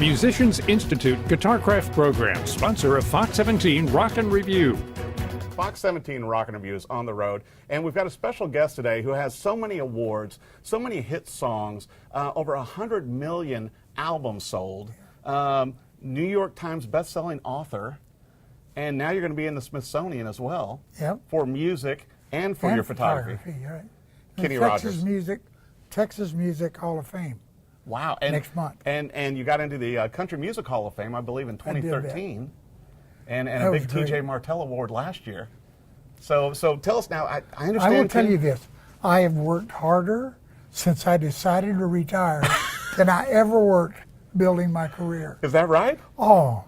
Musicians Institute Guitarcraft Program, sponsor of Fox 17 Rock and Review. Fox 17 Rock and Review is on the road, and we've got a special guest today who has so many awards, so many hit songs, over 100 million albums sold, New York Times best-selling author, and now you're going to be in the Smithsonian as well. Yep. For music and for your photography. Right. Kenny Texas Rogers. Texas Music Hall of Fame. Wow. Next month. And you got into the Country Music Hall of Fame, I believe, in 2013. And a That big was great. TJ Martell Award last year. So tell us now, I understand. I will tell you this. I have worked harder since I decided to retire than I ever worked building my career. Is that right? Oh,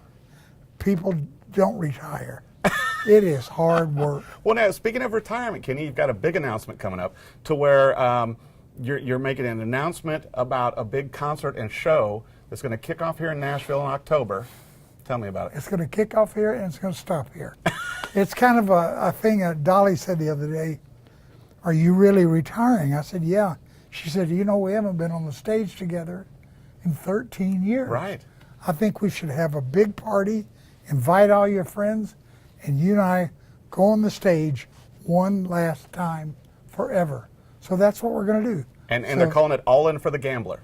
people don't retire. It is hard work. Well, now, speaking of retirement, Kenny, you've got a big announcement coming up to where you're making an announcement about a big concert and show that's going to kick off here in Nashville in October. Tell me about it. It's going to kick off here and it's going to stop here. It's kind of a thing that Dolly said the other day, "Are you really retiring?" I said, "Yeah." She said, "You know, we haven't been on the stage together in 13 years. Right. I think we should have a big party, invite all your friends, and you and I go on the stage one last time forever." So that's what we're going to do. And they're calling it All In for the Gambler.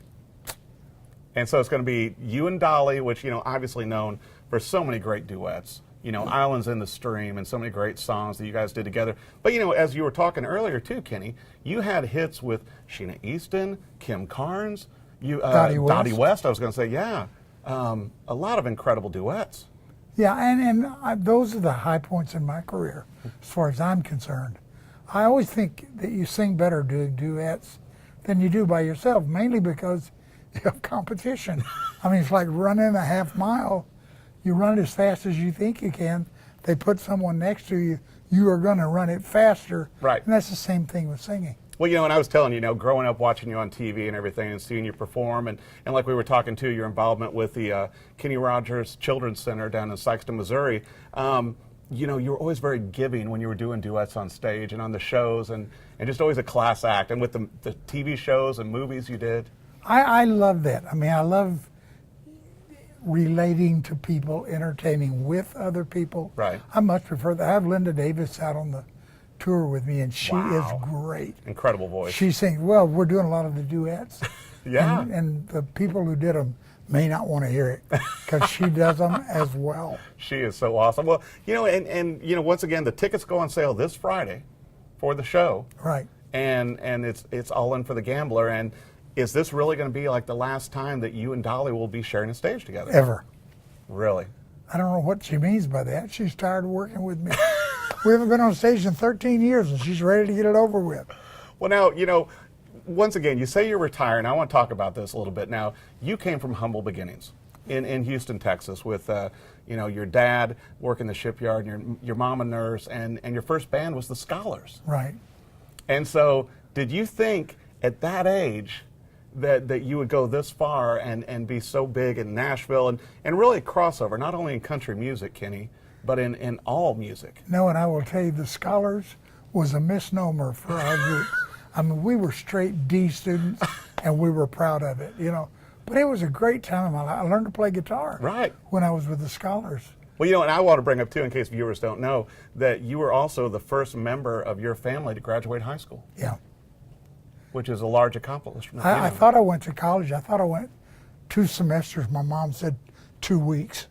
And so it's going to be you and Dolly, which, you know, obviously known for so many great duets. You know, Islands in the Stream and so many great songs that you guys did together. But, you know, as you were talking earlier too, Kenny, you had hits with Sheena Easton, Kim Carnes, Dottie West. I was going to say, yeah. A lot of incredible duets. Yeah, and those are the high points in my career, as far as I'm concerned. I always think that you sing better doing duets than you do by yourself, mainly because you have competition. I mean, it's like running a half mile. You run it as fast as you think you can. They put someone next to you, you are going to run it faster. Right. And that's the same thing with singing. Well, you know, and I was telling you, growing up watching you on TV and everything and seeing you perform, and like we were talking to, your involvement with the Kenny Rogers Children's Center down in Sikeston, Missouri, you know, you were always very giving when you were doing duets on stage and on the shows, and just always a class act. And with the TV shows and movies you did. I love that. I mean, I love relating to people, entertaining with other people. Right. I much prefer that. I have Linda Davis out on the tour with me, and she is great. Incredible voice. She sings, well, we're doing a lot of the duets. Yeah. And the people who did them may not want to hear it because she does them as well. She is so awesome. Well, you know, and you know, once again, the tickets go on sale this Friday for the show. Right. And it's All In for the Gambler. And is this really going to be like the last time that you and Dolly will be sharing a stage together? Ever. Really? I don't know what she means by that. She's tired of working with me. We haven't been on stage in 13 years, and she's ready to get it over with. Well, now, you know, once again, you say you're retiring. I want to talk about this a little bit. Now, you came from humble beginnings in Houston, Texas, with, you know, your dad working the shipyard, and your mom a nurse, and your first band was the Scholars. Right. And so, did you think at that age that you would go this far and be so big in Nashville and really crossover, not only in country music, Kenny, but in all music? No, and I will tell you, the Scholars was a misnomer for our group. I mean, we were straight D students, and we were proud of it, you know. But it was a great time in my life. I learned to play guitar when I was with the Scholars. Well, you know, and I want to bring up, too, in case viewers don't know, that you were also the first member of your family to graduate high school. Yeah. Which is a large accomplishment. I thought I went to college. I thought I went 2 semesters. My mom said 2 weeks.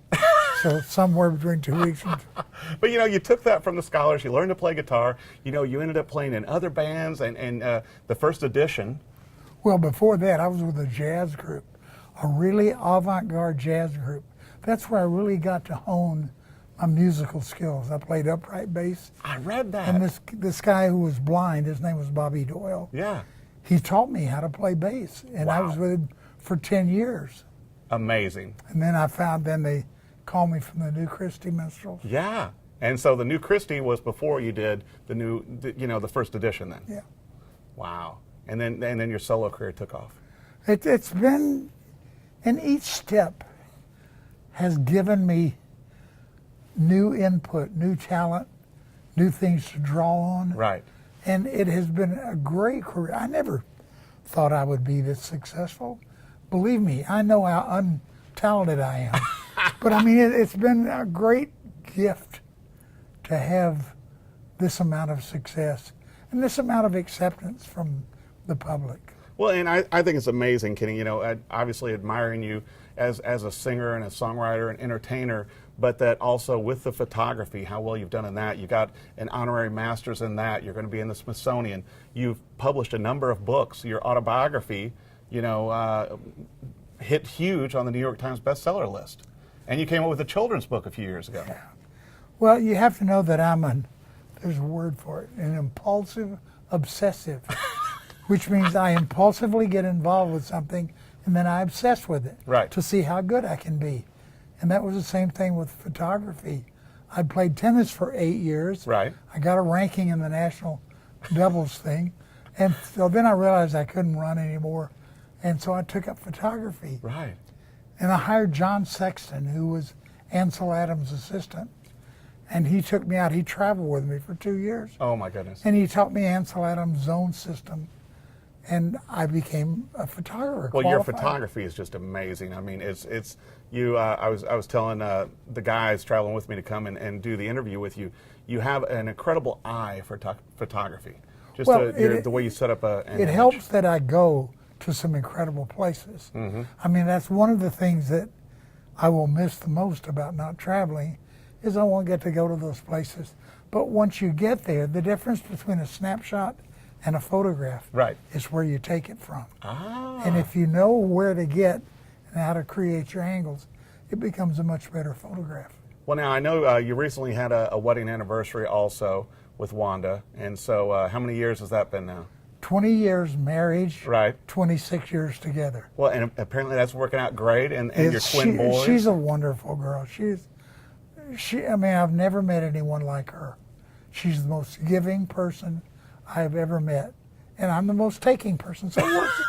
So somewhere between 2 weeks. But, you know, you took that from the Scholars. You learned to play guitar. You know, you ended up playing in other bands and the First Edition. Well, before that, I was with a jazz group, a really avant-garde jazz group. That's where I really got to hone my musical skills. I played upright bass. I read that. And this guy who was blind, his name was Bobby Doyle. Yeah. He taught me how to play bass, and I was with him for 10 years. Amazing. And then they called me from the New Christie Minstrels. Yeah. And so the New Christie was before you did the First Edition then. Yeah. Wow. And then your solo career took off. It's been, and each step has given me new input, new talent, new things to draw on. Right. And it has been a great career. I never thought I would be this successful. Believe me, I know how talented I am. But I mean, it's been a great gift to have this amount of success and this amount of acceptance from the public. Well, and I think it's amazing, Kenny. You know, obviously admiring you as a singer and a songwriter and entertainer, but that also with the photography, how well you've done in that. You got an honorary master's in that. You're going to be in the Smithsonian. You've published a number of books. Your autobiography, you know, hit huge on the New York Times bestseller list. And you came up with a children's book a few years ago. Yeah. Well, you have to know that there's a word for it, an impulsive obsessive, which means I impulsively get involved with something and then I obsess with it to see how good I can be. And that was the same thing with photography. I played tennis for 8 years. Right. I got a ranking in the national doubles thing. And so then I realized I couldn't run anymore. And so I took up photography. Right. And I hired John Sexton, who was Ansel Adams' assistant. And he took me out. He traveled with me for 2 years. Oh, my goodness. And he taught me Ansel Adams' zone system. And I became a photographer. Well, your photography is just amazing. I mean, it's you. I was telling the guys traveling with me to come and do the interview with you. You have an incredible eye for photography. Just the way you set up an It image. helps that I go to some incredible places. Mm-hmm. I mean, that's one of the things that I will miss the most about not traveling is I won't get to go to those places. But once you get there, the difference between a snapshot and a photograph is where you take it from. Ah. And if you know where to get and how to create your angles, it becomes a much better photograph. Well, now I know you recently had a wedding anniversary also with Wanda, and so how many years has that been now? 20 years marriage, Right. 26 years together. Well, and apparently that's working out great, and your twin boys. She's a wonderful girl. I mean, I've never met anyone like her. She's the most giving person I've ever met, and I'm the most taking person, so it works.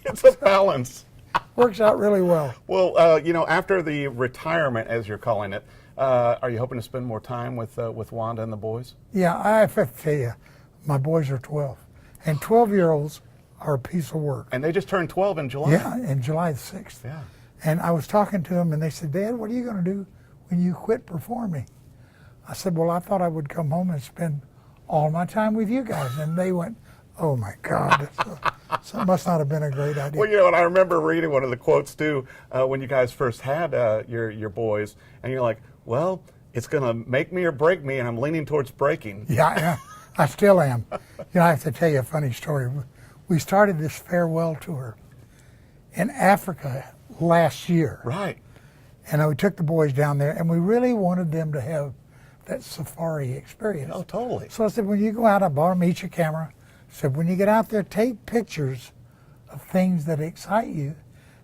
It's a balance. Works out really well. Well, you know, after the retirement, as you're calling it, are you hoping to spend more time with Wanda and the boys? Yeah, I have to tell you, my boys are 12, and 12-year-olds are a piece of work. And they just turned 12 in July. Yeah, in July the 6th. Yeah. And I was talking to them, and they said, "Dad, what are you going to do when you quit performing?" I said, "Well, I thought I would come home and spend all my time with you guys." And they went, "Oh my God, so it must not have been a great idea." Well, you know, and I remember reading one of the quotes too when you guys first had your boys, and you're like, "Well, it's going to make me or break me," and I'm leaning towards breaking. Yeah, I still am. You know, I have to tell you a funny story. We started this farewell tour in Africa last year. Right. And we took the boys down there, and we really wanted them to have that safari experience. Oh, totally. So I said, when you go out, I bought them each a camera. I said, when you get out there, take pictures of things that excite you,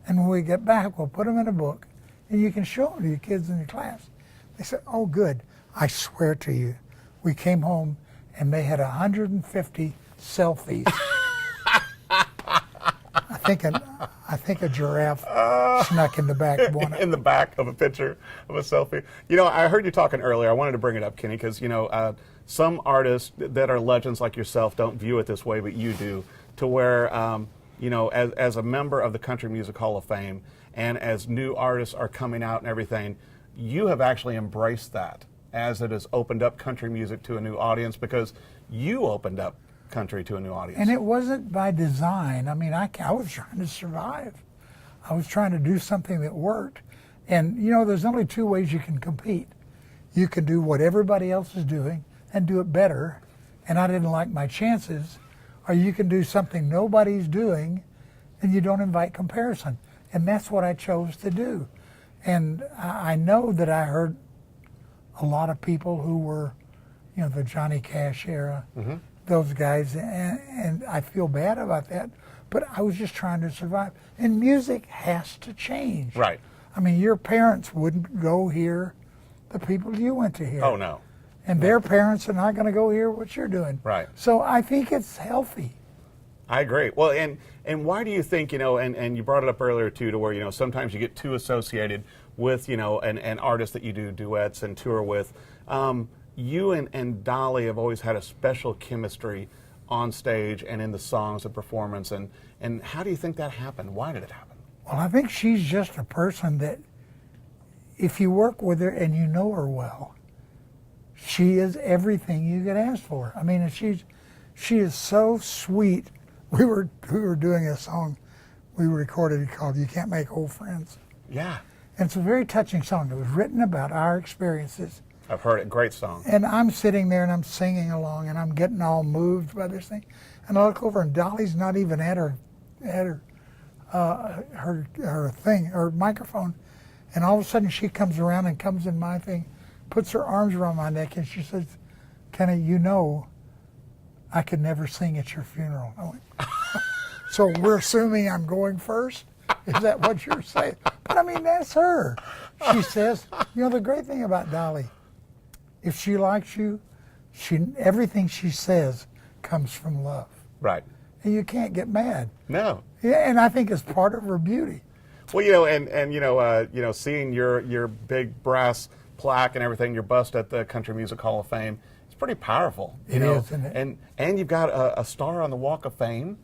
and when we get back, we'll put them in a book, and you can show them to your kids in your class. They said, "Oh, good." I swear to you, we came home, and they had 150 selfies. I think a giraffe snuck in the back of one. In the back of a picture of a selfie. You know, I heard you talking earlier. I wanted to bring it up, Kenny, because, you know, some artists that are legends like yourself don't view it this way, but you do, to where, you know, as a member of the Country Music Hall of Fame and as new artists are coming out and everything, you have actually embraced that as it has opened up country music to a new audience because you opened up country to a new audience. And it wasn't by design. I mean, I was trying to survive. I was trying to do something that worked. And, you know, there's only two ways you can compete. You can do what everybody else is doing and do it better, and I didn't like my chances, or you can do something nobody's doing and you don't invite comparison. And that's what I chose to do. And I know that I heard a lot of people who were, you know, the Johnny Cash era, those guys, and I feel bad about that, but I was just trying to survive. And music has to change. Right. I mean, your parents wouldn't go hear the people you went to hear. Oh, no. And their parents are not going to go hear what you're doing. Right. So I think it's healthy. I agree. Well, and why do you think, you know, and you brought it up earlier too, to where, you know, sometimes you get too associated with, you know, an artist that you do duets and tour with. You and Dolly have always had a special chemistry on stage and in the songs and performance. And how do you think that happened? Why did it happen? Well, I think she's just a person that if you work with her and you know her well, she is everything you could ask for. I mean, she is so sweet. We were doing a song we recorded called "You Can't Make Old Friends." Yeah. And it's a very touching song. It was written about our experiences. I've heard it. Great song. And I'm sitting there and I'm singing along and I'm getting all moved by this thing. And I look over and Dolly's not even at her thing, her microphone. And all of a sudden she comes around and comes in my thing, puts her arms around my neck and she says, "Kenny, you know I could never sing at your funeral." I went, "So we're assuming I'm going first? Is that what you're saying?" But I mean, that's her. She says, you know, the great thing about Dolly, if she likes you, everything she says comes from love. Right. And you can't get mad. No. Yeah, and I think it's part of her beauty. Well, you know, and seeing your big brass plaque and everything, your bust at the Country Music Hall of Fame, it's pretty powerful. It is, isn't it? And you've got a star on the Walk of Fame.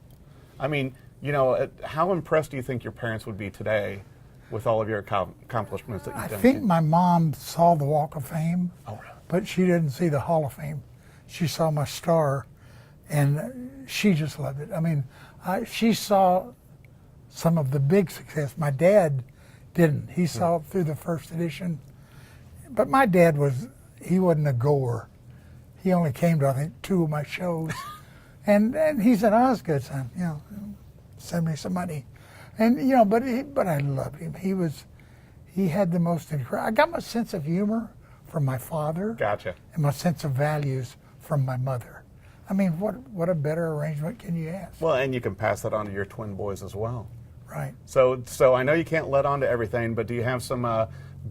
I mean, you know, how impressed do you think your parents would be today with all of your accomplishments that you've done? I think my mom saw the Walk of Fame, Oh, really? but she didn't see the Hall of Fame. She saw my star, and she just loved it. I mean, she saw some of the big success. My dad didn't. He saw it through the first edition. But my dad he wasn't a goer. He only came to, I think, 2 of my shows. and he said, "Oh, it's good, son. You know, send me some money." And, you know, but I loved him. He had the most incredible. I got my sense of humor from my father. Gotcha. And my sense of values from my mother. I mean, what a better arrangement can you ask? Well, and you can pass that on to your twin boys as well. Right. So I know you can't let on to everything, but do you have some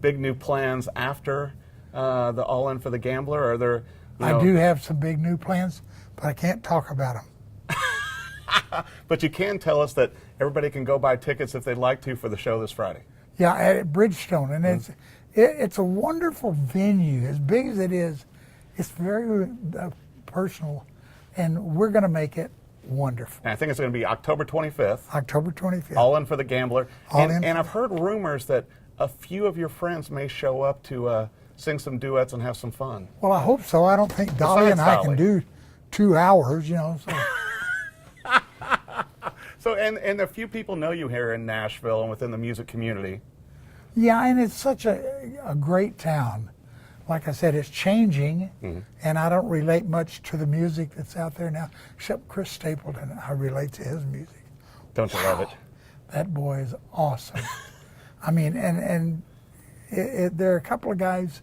big new plans after the All In for the Gambler? Are there? I do have some big new plans, but I can't talk about them. But you can tell us that everybody can go buy tickets if they'd like to for the show this Friday. Yeah, at Bridgestone, and it's a wonderful venue. As big as it is, it's very personal, and we're going to make it wonderful. And I think it's going to be October 25th. October 25th. All In for the Gambler. All in. And I've heard rumors that a few of your friends may show up to sing some duets and have some fun. Well, I hope so. I don't think Dolly and I can do 2 hours, you know. So. So, and a few people know you here in Nashville and within the music community. Yeah, and it's such a great town. Like I said, it's changing, and I don't relate much to the music that's out there now, except Chris Stapleton. I relate to his music. Don't you love it? That boy is awesome. I mean, and there are a couple of guys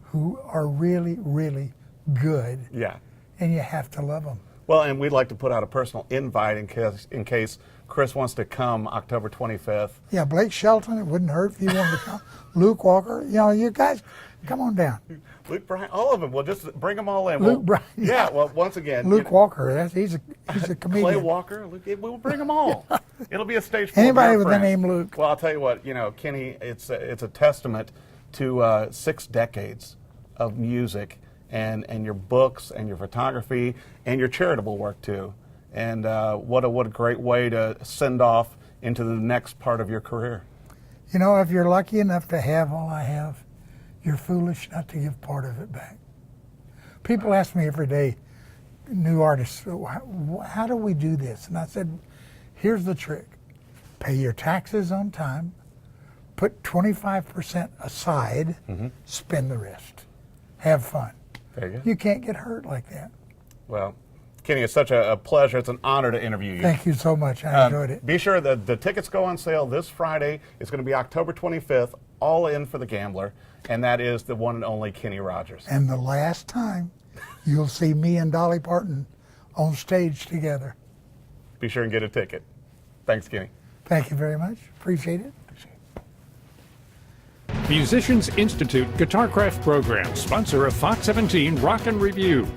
who are really, really good. Yeah. And you have to love them. Well, and we'd like to put out a personal invite in case Chris wants to come October 25th. Yeah, Blake Shelton, it wouldn't hurt if you wanted to come. Luke Walker, you know, you guys, come on down. Luke Bryan, all of them. We'll just bring them all in. Luke Bryan. Yeah, well, once again. Luke Walker, he's a comedian. Clay Walker, Luke, we'll bring them all. It'll be a stage full Anybody of with friends. the name Luke. Well, I'll tell you what, you know, Kenny, it's a testament to 6 decades of music and your books and your photography and your charitable work too. And what a great way to send off into the next part of your career. You know, if you're lucky enough to have all I have, you're foolish not to give part of it back. People ask me every day, new artists, how do we do this? And I said, here's the trick. Pay your taxes on time, put 25% aside, spend the rest. Have fun. There you go. You can't get hurt like that. Well, Kenny, it's such a pleasure. It's an honor to interview you. Thank you so much. I enjoyed it. Be sure that the tickets go on sale this Friday. It's going to be October 25th, All In for the Gambler, and that is the one and only Kenny Rogers. And the last time you'll see me and Dolly Parton on stage together. Be sure and get a ticket. Thanks, Kenny. Thank you very much. Appreciate it. Musicians Institute Guitarcraft program, sponsor of Fox 17 Rock and Review.